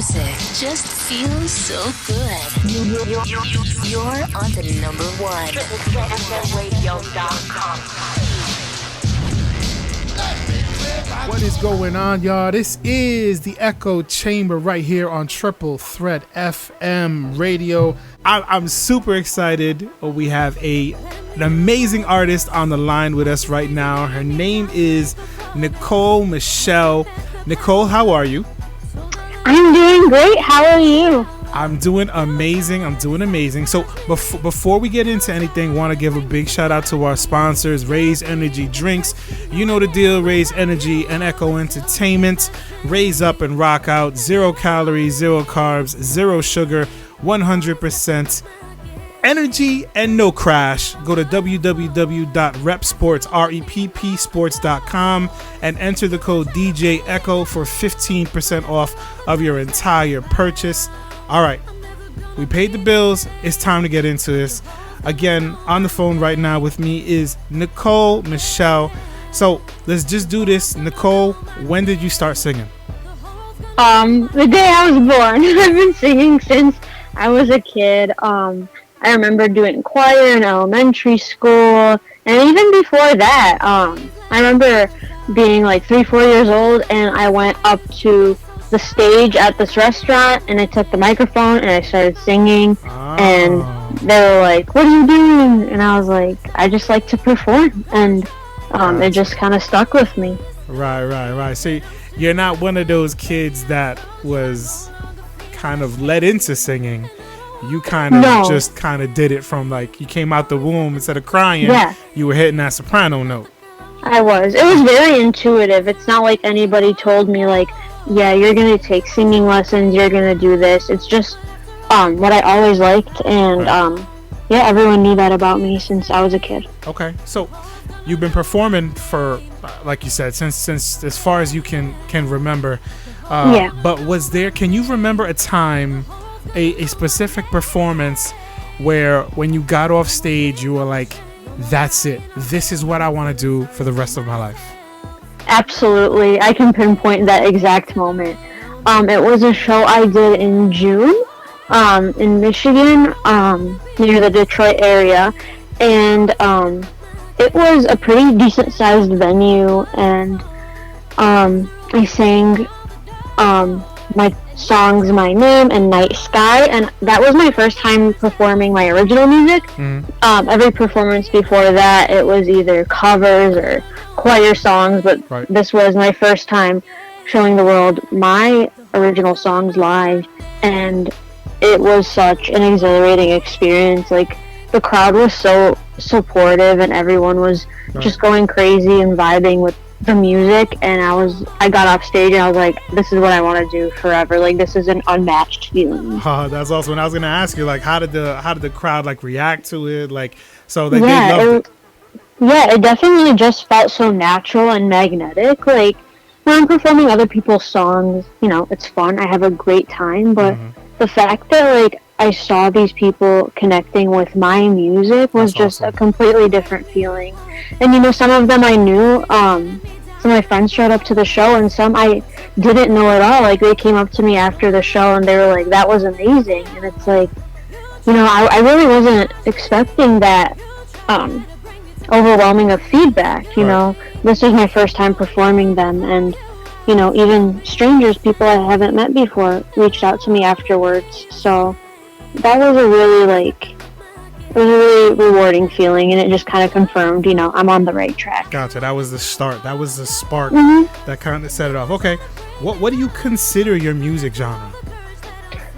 music just feels so good. You're on to number one. What is going on, y'all? This is the Echo Chamber right here on Triple Threat FM radio. I'm super excited. We have an amazing artist on the line with us right now. Her name is Nicole Michelle. Nicole, how are you? I'm doing great. How are you? I'm doing amazing. So before we get into anything, want to give a big shout out to our sponsors, Raise Energy Drinks. You know the deal, Raise Energy and Echo Entertainment. Raise up and rock out. 0 calories, 0 carbs, 0 sugar, 100% energy and no crash. Go to www.reppsports.com and enter the code DJ Echo for 15% off of your entire purchase. All right, we paid the bills. It's time to get into this. Again, on the phone right now with me is Nicole Michelle. So let's just do this. Nicole, when did you start singing? The day I was born. I've been singing since I was a kid. I remember doing choir in elementary school, and even before that, I remember being like 3-4 years old, and I went up to the stage at this restaurant, and I took the microphone and I started singing. And they were like, "What are you doing?" And I was like, "I just like to perform," and it just kind of stuck with me. Right. See, you're not one of those kids that was kind of led into singing. You kind of just kind of did it from, like, you came out the womb, instead of crying, you were hitting that soprano note. It was very intuitive. It's not like anybody told me, like, yeah, you're going to take singing lessons, you're going to do this. It's just what I always liked, and everyone knew that about me since I was a kid. Okay, so you've been performing for, like you said, since as far as you can remember. But can you remember a time, a specific performance where when you got off stage you were like, that's it, this is what I want to do for the rest of my life? Absolutely, I can pinpoint that exact moment. It was a show I did in June in Michigan, near the Detroit area, and it was a pretty decent sized venue, and I sang my songs My Name and Night Sky, and that was my first time performing my original music. Every performance before that, it was either covers or choir songs, but this was my first time showing the world my original songs live, and it was such an exhilarating experience. Like, the crowd was so supportive, and everyone was just going crazy and vibing with the music, and I got off stage and I was like, this is what I want to do forever. Like, this is an unmatched feeling. That's also what I was going to ask you, like, how did the crowd, like, react to it? Like, so they loved it. Yeah, it definitely just felt so natural and magnetic. Like, when I'm performing other people's songs, you know, it's fun, I have a great time, but the fact that, like, I saw these people connecting with my music was just awesome. A completely different feeling. And, you know, some of them I knew, some of my friends showed up to the show, and some I didn't know at all. Like, they came up to me after the show and they were like, that was amazing. And it's like, you know, I really wasn't expecting that overwhelming of feedback, you know. This was my first time performing them, and, you know, even strangers, people I haven't met before, reached out to me afterwards. So that was a really rewarding feeling, and it just kind of confirmed, you know, I'm on the right track. Gotcha. That was the start. That was the spark that kind of set it off. Okay, what do you consider your music genre?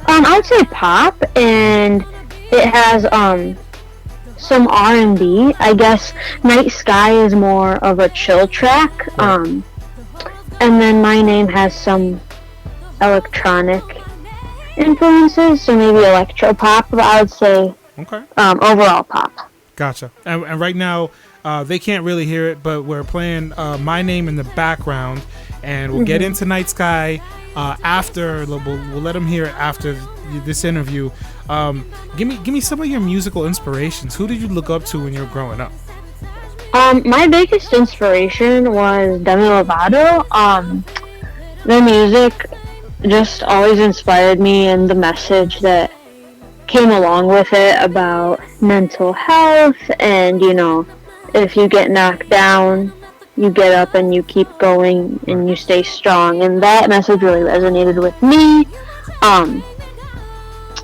I would say pop, and it has some R&B. I guess Night Sky is more of a chill track, and then My Name has some electronic influences, so maybe electro pop, but I would say overall pop. Gotcha. And right now, they can't really hear it, but we're playing My Name in the background, and we'll get into Night Sky after. We'll let them hear it after this interview. Give me some of your musical inspirations. Who did you look up to when you were growing up? My biggest inspiration was Demi Lovato. Their music just always inspired me, and the message that came along with it about mental health, and if you get knocked down, you get up and you keep going and you stay strong, and that message really resonated with me.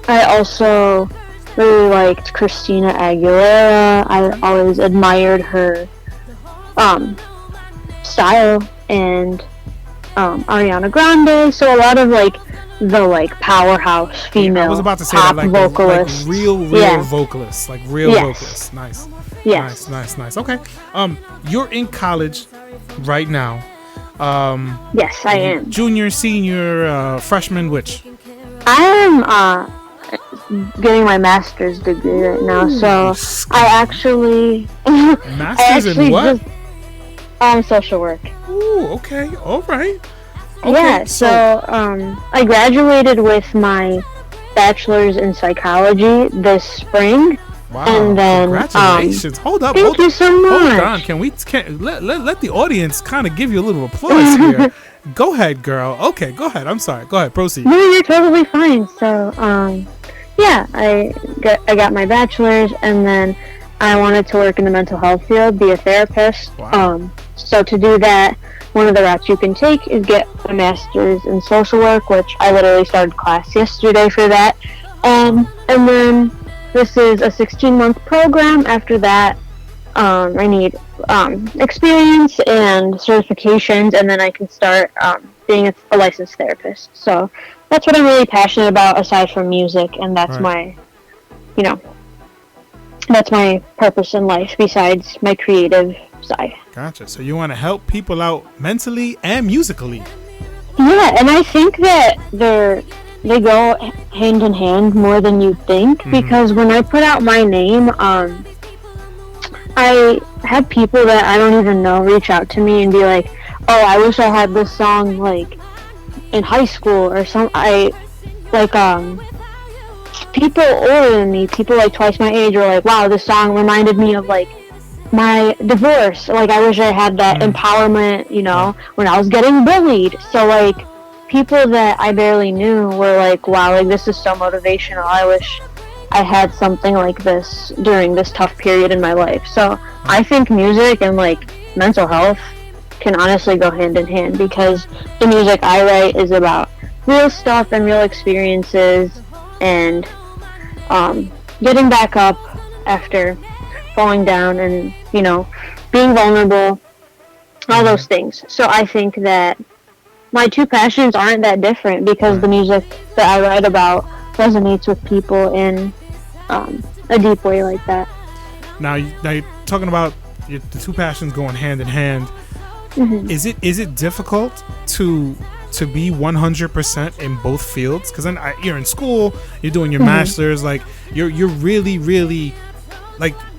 I also really liked Christina Aguilera. I always admired her style, and Ariana Grande. So a lot of the powerhouse female I was about to say pop that, vocalists. real vocalists, vocalists. Nice. Yes. Nice. Okay. You're in college right now. Yes, I am. Junior, senior, freshman, which? I am getting my master's degree right now, so I actually Masters in what? Social work. Ooh, okay, all right. Okay, Yeah, so I graduated with my bachelor's in psychology this spring. wow, and then, congratulations. Hold up. Thank you so much. Hold on. Can let the audience kind of give you a little applause here? Go ahead, girl. Okay, go ahead. I'm sorry. Go ahead. Proceed. No, you're totally fine. So, yeah, I got my bachelor's, and then I wanted to work in the mental health field, be a therapist. Wow. So to do that, one of the routes you can take is get a master's in social work, which I literally started class yesterday for that. And then this is a 16-month program. After that, I need experience and certifications, and then I can start being a licensed therapist. So that's what I'm really passionate about, aside from music, and that's Right. that's my purpose in life, besides my creative side. Gotcha. So you want to help people out mentally and musically. Yeah, and I think that they go hand in hand more than you think, because when I put out my name, I had people that I don't even know reach out to me and be like, "Oh, I wish I had this song in high school," or people older than me, people twice my age, are like, "Wow, this song reminded me of my divorce. I wish I had that empowerment, when I was getting bullied." So people that I barely knew were like, "Wow, this is so motivational. I wish I had something like this during this tough period in my life." So I think music and mental health can honestly go hand in hand, because the music I write is about real stuff and real experiences, and getting back up after falling down, and being vulnerable, all those things. So I think that my two passions aren't that different, because the music that I write about resonates with people in a deep way like that. Now you're talking about the two passions going hand in hand. Is it difficult to be 100% in both fields? Because then you're in school, you're doing your master's, you're really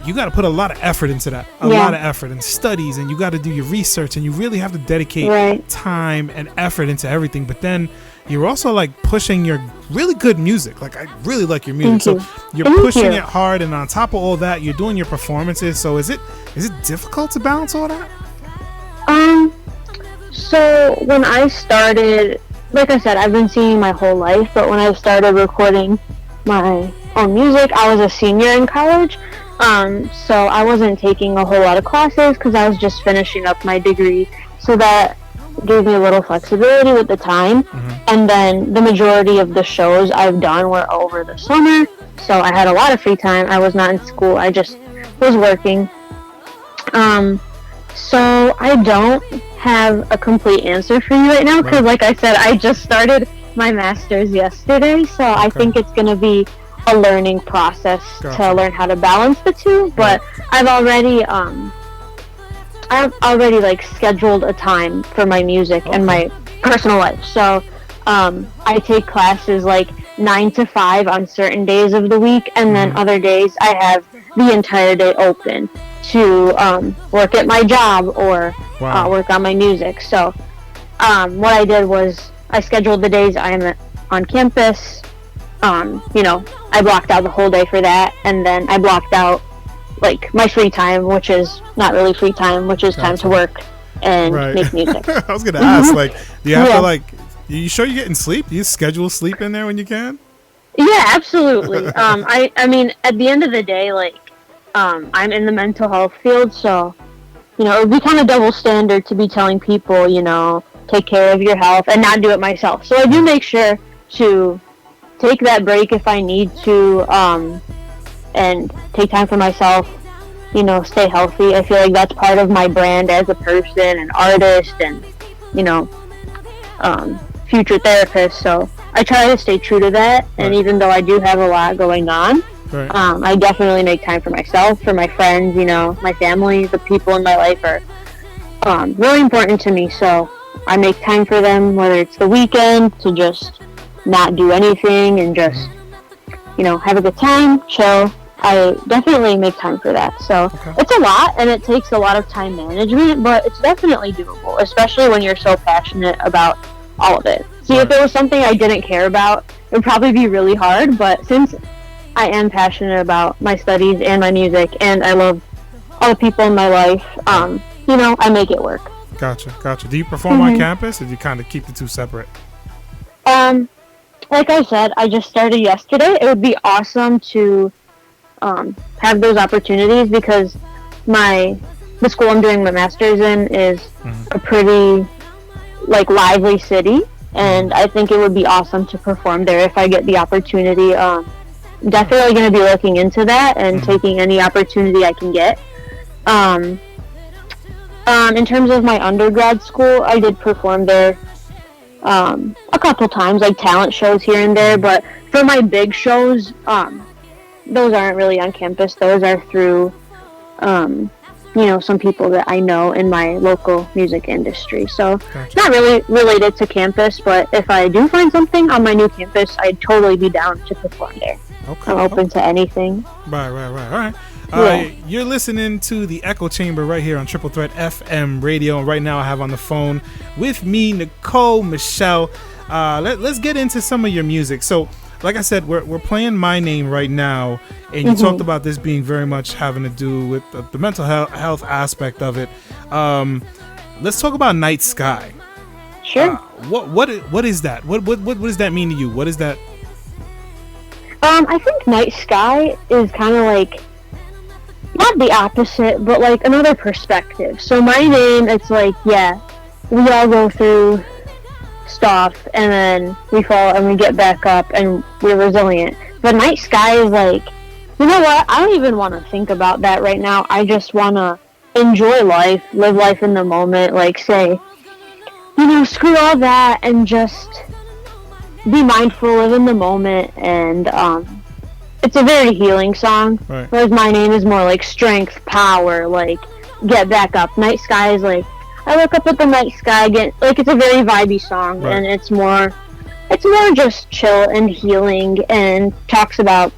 you got to put a lot of effort into that, a lot of effort and studies, and you got to do your research, and you really have to dedicate time and effort into everything. But then you're also pushing your really good music. I really like your music. So you're pushing it hard, and on top of all that, you're doing your performances. So is it difficult to balance all that? So when I started, like I said, I've been singing my whole life, but when I started recording my own music, I was a senior in college. So I wasn't taking a whole lot of classes, because I was just finishing up my degree. So that gave me a little flexibility with the time. And then the majority of the shows I've done were over the summer, so I had a lot of free time. I was not in school, I just was working. So I don't have a complete answer for you right now, because like I said, I just started my master's yesterday, so I think it's going to be a learning process to learn how to balance the two. But I've already scheduled a time for my music and my personal life. So I take classes 9 to 5 on certain days of the week, and then other days I have the entire day open to work at my job or work on my music. So what I did was I scheduled the days I'm on campus. I blocked out the whole day for that, and then I blocked out my free time, which is not really free time, which is time to work and make music. I was gonna ask, do you have You sure you're getting sleep? Do you schedule sleep in there when you can? Yeah, absolutely. I mean, at the end of the day, like, I'm in the mental health field, so, you know, it would be kind of double standard to be telling people, you know, take care of your health and not do it myself. So I do make sure to take that break if I need to, and take time for myself, you know, stay healthy. I feel like that's part of my brand as a person, an artist, and, you know, future therapist. So I try to stay true to that. And Right. even though I do have a lot going on, Right. I definitely make time for myself, for my friends, you know, my family, the people in my life are really important to me. So I make time for them, whether it's the weekend to just not do anything and just, you know, have a good time, chill. I definitely make time for that. So it's a lot, and it takes a lot of time management, but it's definitely doable, especially when you're so passionate about all of it. See, if it was something I didn't care about, it would probably be really hard, but since I am passionate about my studies and my music, and I love all the people in my life, you know, I make it work. Gotcha. Do you perform on campus, or do you kind of keep the two separate? Like I said, I just started yesterday. It would be awesome to have those opportunities because the school I'm doing my master's in is a pretty like lively city, and I think it would be awesome to perform there if I get the opportunity. Definitely going to be looking into that and taking any opportunity I can get. In terms of my undergrad school, I did perform there a couple times, like talent shows here and there, but for my big shows, those aren't really on campus. Those are through, you know, some people that I know in my local music industry. So it's not really related to campus, but if I do find something on my new campus, I'd totally be down to perform there. I'm open to anything. Right. All right. You're listening to the Echo Chamber right here on Triple Threat FM Radio. And right now I have on the phone with me Nicole Michelle. Let's get into some of your music. So, like I said, we're playing My Name right now, and you talked about this being very much having to do with the mental health aspect of it. Let's talk about Night Sky. Sure. What is that? What does that mean to you? What is that? I think Night Sky is kind of like not the opposite, but like another perspective. So My Name, it's like, yeah, we all go through stuff and then we fall and we get back up and we're resilient. But Night Sky is like, you know what, I don't even want to think about that right now. I just want to enjoy life, live life in the moment, like say, you know, screw all that and just be mindful, live in the moment. And it's a very healing song, right. Whereas My Name is more like strength, power, like get back up. Night Sky is like, I look up at the night sky again. Like, it's a very vibey song, right. And it's more just chill and healing, and talks about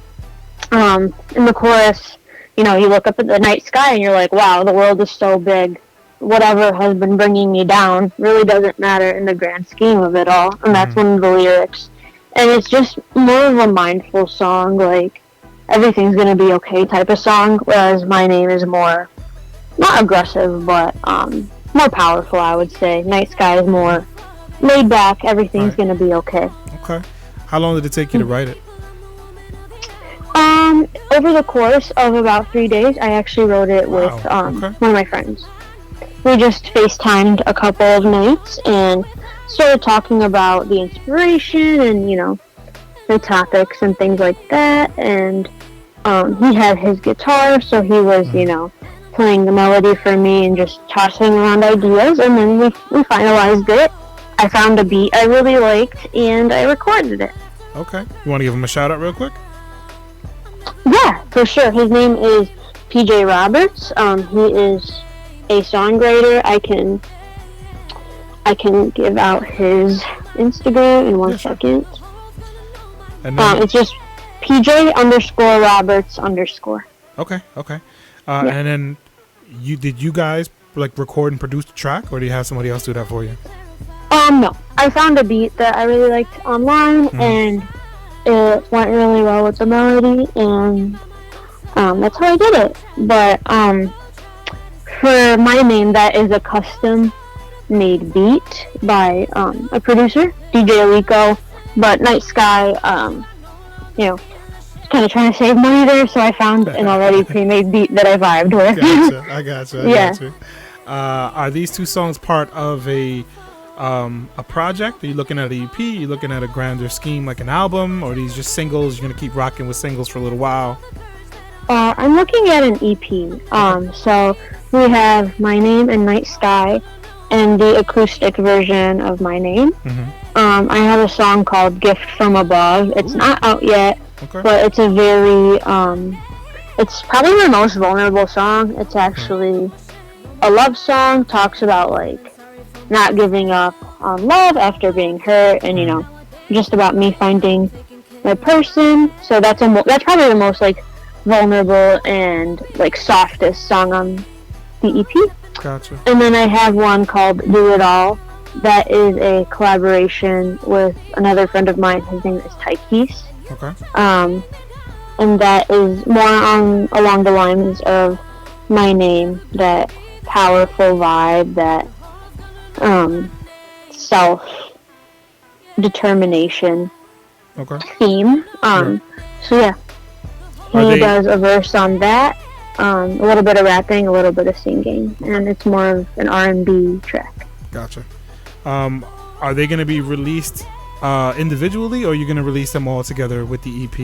in the chorus, you know, you look up at the night sky and you're like, wow, the world is so big. Whatever has been bringing me down really doesn't matter in the grand scheme of it all. And that's one of the lyrics. And it's just more of a mindful song, like everything's gonna be okay type of song, whereas My Name is more, not aggressive, but more powerful, I would say. Night Sky is more laid back, everything's gonna be okay. Okay. How long did it take you to write it? Over the course of about 3 days, I actually wrote it with one of my friends. We just FaceTimed a couple of nights and started talking about the inspiration and, you know, the topics and things like that. And he had his guitar, so he was, you know, playing the melody for me and just tossing around ideas. And then we finalized it. I found a beat I really liked, and I recorded it. Okay. You want to give him a shout out real quick? Yeah, for sure. His name is PJ Roberts. He is a songwriter. I can give out his Instagram in one second. And then, it's just PJ_Roberts_. Okay. And then did you guys like record and produce the track, or do you have somebody else do that for you? No. I found a beat that I really liked online, and it went really well with the melody, and that's how I did it. But for My Name, that is a custom made beat by a producer, DJ Alico, but Night Sky, you know, kind of trying to save money there, so I found an already pre-made beat that I vibed with. I gotcha. Are these two songs part of a project? Are you looking at an EP? Are you looking at a grander scheme like an album? Or are these just singles? You're going to keep rocking with singles for a little while? I'm looking at an EP. So we have My Name and Night Sky and the acoustic version of My Name. I have a song called Gift from Above. It's not out yet, but it's a very, it's probably my most vulnerable song. It's actually a love song, talks about like not giving up on love after being hurt, and you know, just about me finding my person. So that's probably the most like vulnerable and like softest song on the EP. Gotcha. And then I have one called Do It All. That is a collaboration with another friend of mine. His name is Tykees. And that is more along the lines of My Name, that powerful vibe, that self-determination theme. So yeah, he does a verse on that, a little bit of rapping, a little bit of singing, and it's more of an R&B track. Gotcha. Are they going to be released individually, or are you going to release them all together with the EP?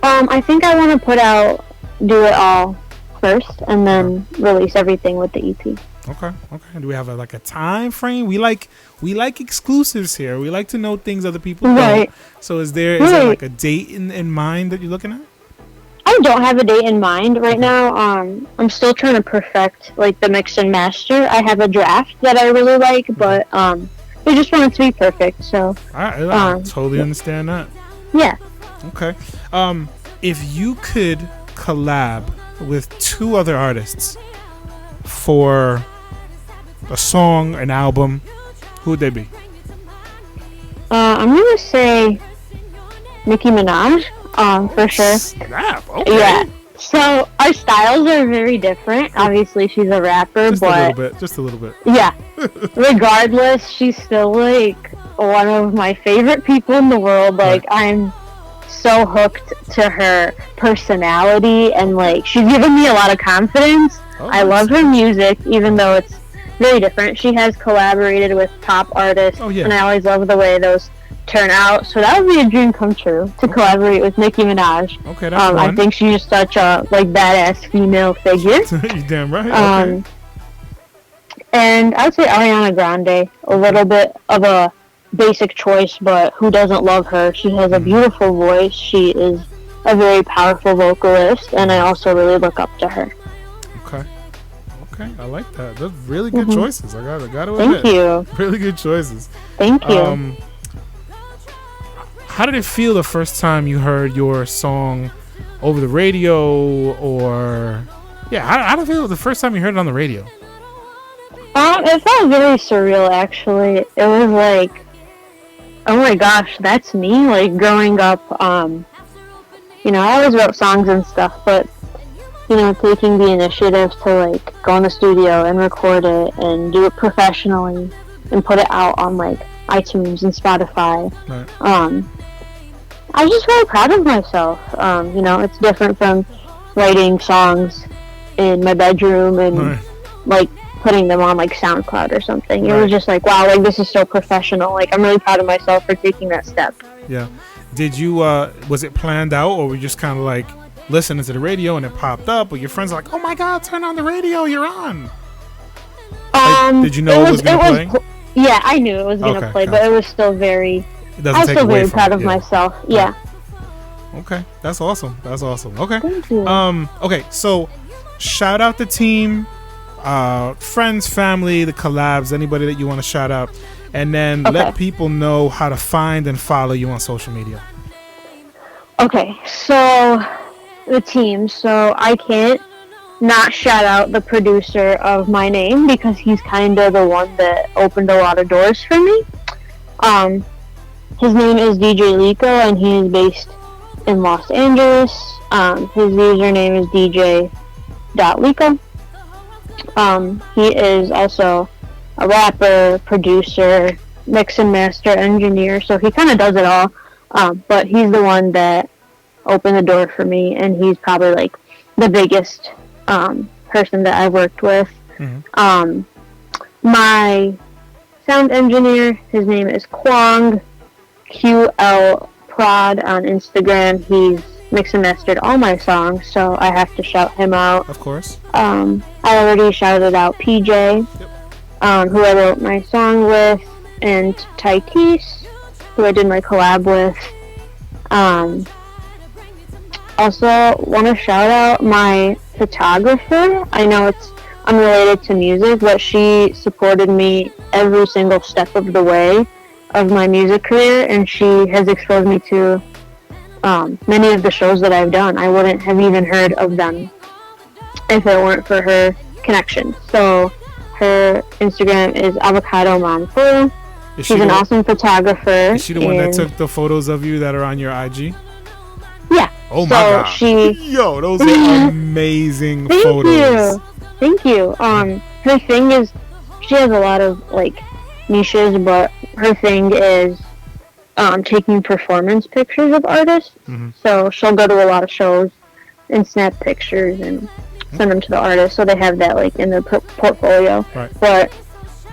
I think I want to put out Do It All first, and then release everything with the EP. Okay. Do we have a time frame? We like exclusives here. We like to know things other people don't. So is there like a date in mind that you're looking at? I don't have a date in mind right now. I'm still trying to perfect like the mix and master. I have a draft that I really like, but I just want it to be perfect. So I totally understand that. Yeah. Okay. If you could collab with two other artists for a song, an album, who would they be? I'm gonna say Nicki Minaj, for sure. Snap. Okay. Yeah. So our styles are very different. Obviously, she's a rapper, just a little bit. Yeah. Regardless, she's still like one of my favorite people in the world. Like I'm so hooked to her personality, and like she's given me a lot of confidence. I love her music, even though it's very different. She has collaborated with top artists, and I always love the way those turn out. So that would be a dream come true to collaborate with Nicki Minaj. Okay, that's fun. I think she's such a like badass female figure. You're damn right. And I'd say Ariana Grande, a little bit of a basic choice, but who doesn't love her? She has a beautiful voice. She is a very powerful vocalist, and I also really look up to her. Okay, I like that. Those really good choices. I gotta admit. Thank you. Really good choices. Thank you. How did it feel the first time you heard your song over the radio, or how did it feel the first time you heard it on the radio? It felt very surreal, actually. It was like, oh my gosh, that's me. Like growing up, you know, I always wrote songs and stuff, but you know, taking the initiative to like go in the studio and record it and do it professionally and put it out on like iTunes and Spotify. I was just really proud of myself. You know, it's different from writing songs in my bedroom and like putting them on like SoundCloud or something. It was just like, wow, like this is so professional. Like I'm really proud of myself for taking that step. Yeah. Did you was it planned out, or were you just kind of like listening to the radio and it popped up, or your friends were like, oh my god, turn on the radio, you're on? Like, did you know it was going to play? Yeah, I knew it was going to play, but it was still very, I was still very proud of myself. Yeah. Okay, that's awesome. Okay. Thank you. Okay, so shout out the team, friends, family, the collabs, anybody that you want to shout out, and then let people know how to find and follow you on social media. Okay, so the team. So I can't not shout out the producer of My Name, because he's kind of the one that opened a lot of doors for me. His name is DJ Lico, and he is based in Los Angeles. His username is DJ.Lico. He is also a rapper, producer, mix and master engineer. So he kind of does it all. But he's the one that opened the door for me, and he's probably like the biggest person that I worked with. Mm-hmm. My sound engineer, his name is Kwang, QL Prod on Instagram. He's mixed and mastered all my songs, so I have to shout him out. Of course. I already shouted out PJ, who I wrote my song with, and Tykes, who I did my collab with. Also, want to shout out my photographer. I know it's unrelated to music, but she supported me every single step of the way of my music career, and she has exposed me to many of the shows that I've done. I wouldn't have even heard of them if it weren't for her connection. So her Instagram is Avocado Mom Full. She's an awesome photographer. Is she the one that took the photos of you that are on your IG? Yeah. Oh my god. Yo, those are amazing photos. Thank you. Her thing is, she has a lot of like niches, but her thing is taking performance pictures of artists. Mm-hmm. So she'll go to a lot of shows and snap pictures and send them to the artists, so they have that like in their portfolio. Right. But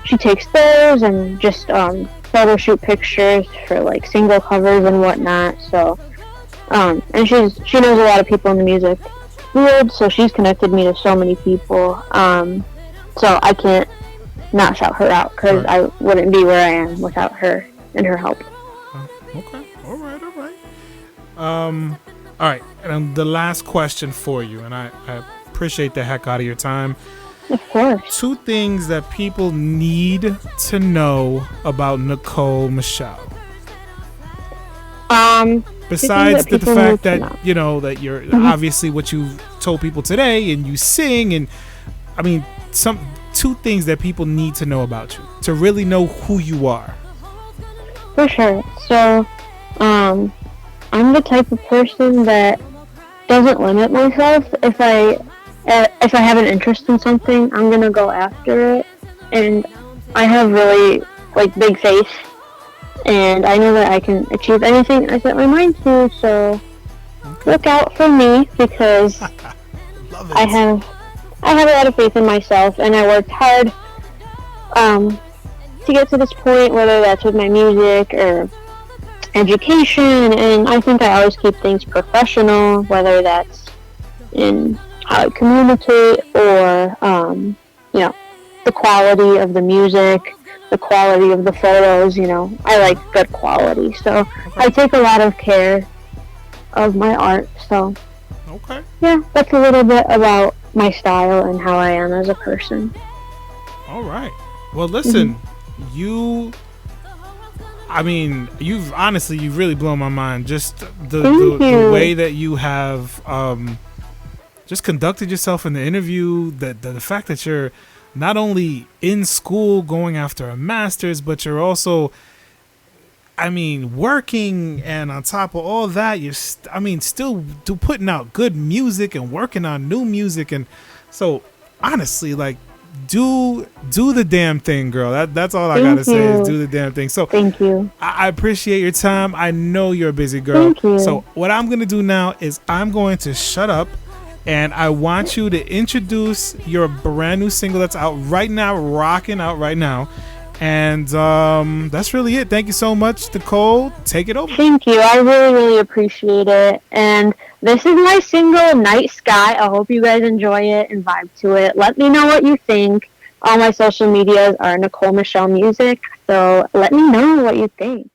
she takes those and just photo shoot pictures for like single covers and whatnot. So and she knows a lot of people in the music field, so she's connected me to so many people. So I can't not shout her out, because I wouldn't be where I am without her and her help. Okay. All right. And the last question for you, and I appreciate the heck out of your time. Of course. 2 things that people need to know about Nicole Michelle. Besides the fact that, you know, that you're obviously what you've told people today, and you sing, and I mean, 2 things that people need to know about you to really know who you are. For sure. So, I'm the type of person that doesn't limit myself. If I have an interest in something, I'm gonna go after it, and I have really like big faith, and I know that I can achieve anything I set my mind to. So look out for me, because I have a lot of faith in myself, and I worked hard to get to this point, whether that's with my music or education, and I think I always keep things professional, whether that's in how I communicate or you know, the quality of the music, the quality of the photos. You know, I like good quality, so I take a lot of care of my art. So yeah, that's a little bit about my style and how I am as a person. All right. Well, listen, you've really blown my mind. Just the way that you have just conducted yourself in the interview, the fact that you're not only in school going after a master's, but you're also, working, and on top of all that, you're still putting out good music and working on new music. And so honestly, like, do the damn thing, girl. That's all I gotta say is do the damn thing. So thank you. I appreciate your time. I know you're a busy girl. Thank you. So what I'm gonna do now is I'm going to shut up, and I want you to introduce your brand new single that's out right now, rocking out right now. And that's really it. Thank you so much, Nicole. Take it over. Thank you. I really, really appreciate it. And this is my single, Night Sky. I hope you guys enjoy it and vibe to it. Let me know what you think. All my social medias are Nicole Michelle Music. So let me know what you think.